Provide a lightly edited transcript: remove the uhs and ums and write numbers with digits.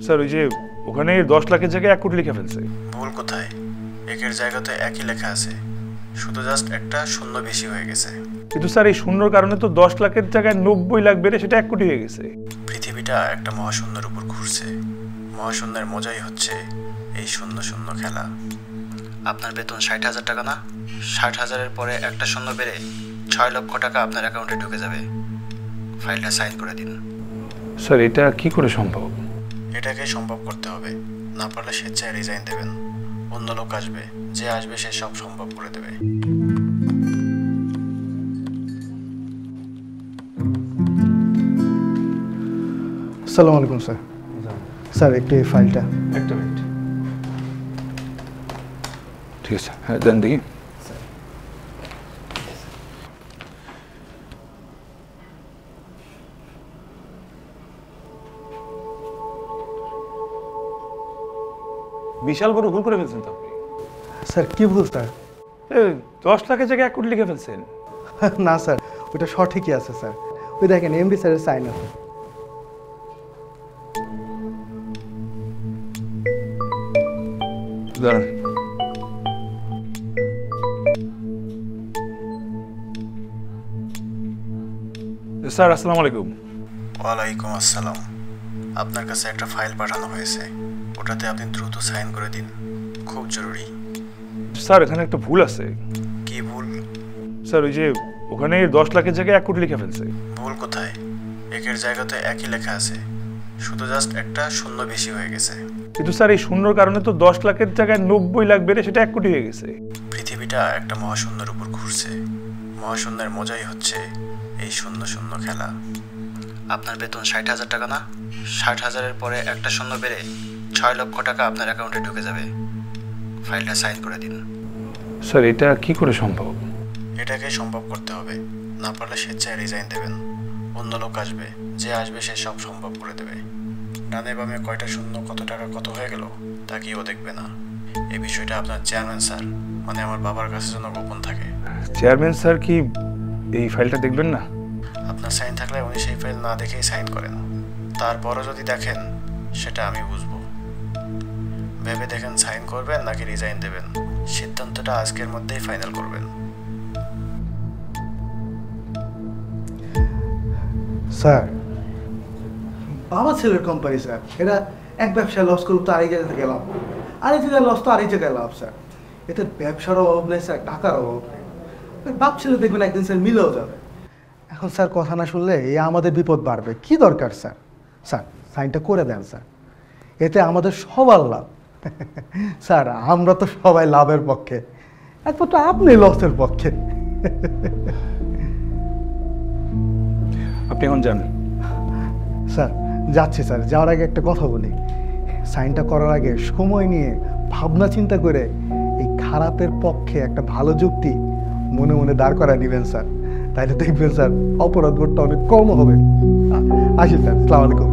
Sir ওই যে ওখানে 10 লাখের জায়গায় 1 কোটি লিখে ফেলছে। ভুল কোথায়? একের জায়গাতে একই লেখা আছে, শুধু জাস্ট একটা শূন্য বেশি হয়ে গেছে। কিন্তু স্যার এই শূন্যর কারণে তো 10 লাখের জায়গায় 90 লাখ বেড়ে সেটা 1 কোটি হয়ে গেছে। পৃথিবীটা একটা মহাশূন্যের উপর ঘুরছে। মহাশূন্যের মজাই হচ্ছে এই শূন্য শূন্য খেলা। আপনার বেতন 60,000 টাকা না? 60,000-এর পরে একটা শূন্য বেড়ে 6 লক্ষ টাকা আপনার অ্যাকাউন্টে ঢুকে যাবে। ফাইলটা সাইন করে দিন। স্যার এটা কি করে সম্ভব? এটাকে সম্ভব করতে হবে, না পারলে স্বেচ্ছায় রিজাইন দেবেন। অন্য লোক আসবে, যে আসবে সে সব সম্ভব করে দেবে। আসসালামু আলাইকুম স্যার। স্যার একটু এই ফাইলটা। একটা মিনিট। ঠিক আছে, হ্যাঁ দেন দেখি। বিশাল বড় ভুল করে ফেলছেন তো আপনি। স্যার কি ভুল স্যার? 10 লাখের জায়গায় 1 কোটি লিখে ফেলছেন। না স্যার, ওটা সঠিকই আছে স্যার। ওই দেখেন এমডি স্যারের সাইন আছে। দাঁড়ান। স্যার আসসালামু আলাইকুম। ওয়ালাইকুম আসসালাম। আপনার কাছে একটা ফাইল পাঠানো হয়েছে, ওটাতে আপনি দ্রুত সাইন করে দিন, খুব জরুরি। স্যার এখানে একটা ভুল আছে। কি ভুল? স্যার ওই যে ওখানে 10 লাখের জায়গায় 1 কোটি লিখে ফেলছে। ভুল কোথায়? একের জায়গাতে একই লেখা আছে, শুধু জাস্ট একটা শূন্য বেশি হয়ে গেছে। কিন্তু স্যার এই শূন্যর কারণে তো 10 লাখের জায়গায় 90 লাখ বেড়ে সেটা 1 কোটি হয়ে গেছে। পৃথিবীটা একটা মহাশূন্যের উপর ঘুরছে। মহাশূন্যের মজাই হচ্ছে এই শূন্য শূন্য খেলা। আপনার বেতন 60,000 টাকা না? 60,000-এর পরে একটা শূন্য বেড়ে 6 লক্ষ টাকা আপনার অ্যাকাউন্টে ঢুকে যাবে। ফাইলটা সাইন করে দিন। স্যার এটা কি করে সম্ভব? এটাকে সম্ভব করতে হবে, না পারলে স্বেচ্ছায় রিজাইন দেবেন। অন্য লোক আসবে, যে আসবে সে সব সম্ভব করে দেবে। ডানে বামে কয়টা শূন্য, কত টাকা কত হয়ে গেল তা কেউ দেখবে না। এই বিষয়টা আপনার চেয়ারম্যান স্যার, মানে আমার বাবার কাছে যেন গোপন থাকে। চেয়ারম্যান স্যার কি এই ফাইলটা দেখবেন না? আপনার সাইন থাকলে উনি সেই ফাইল না দেখেই সাইন করেন। তারপরও যদি দেখেন সেটা আমি বুঝবো। ভেবে দেখেন সাইন করবেন নাকি রিজাইন দেবেন। সিদ্ধান্তটা আজকের মধ্যেই ফাইনাল করবেন। স্যার বাবা ছেলের কোম্পানি স্যার, এটা এক ব্যবসায় লস করুক তো আরেক জায়গা থেকে লাভ, আরেক জায়গায় লস তো আরেক জায়গায় লাভ স্যার। এতে ব্যবসার অভাব নেই স্যার, টাকার অভাব নেই। বাপ ছেলে দেখবেন একদিন স্যার মিলেও যাবে। এখন স্যার কথা না শুনলে এই আমাদের বিপদ বাড়বে। কি দরকার স্যার? স্যার সাইনটা করে দেন স্যার, এতে আমাদের সবার লাভ। স্যার আমরা তো সবাই লাভের পক্ষে, একমাত্র আপনি লসের পক্ষে। আপনি এখন যান। স্যার যাচ্ছি স্যার, যাওয়ার আগে একটা কথা বলি। সাইনটা করার আগে সময় নিয়ে ভাবনা চিন্তা করে এই খারাপের পক্ষে একটা ভালো যুক্তি মনে মনে দাঁড় করা নেবেন স্যার, তাইলে দেখবেন স্যার অপরাধ বোধটা অনেক কম হবে। আসি স্যার, আসসালামু আলাইকুম।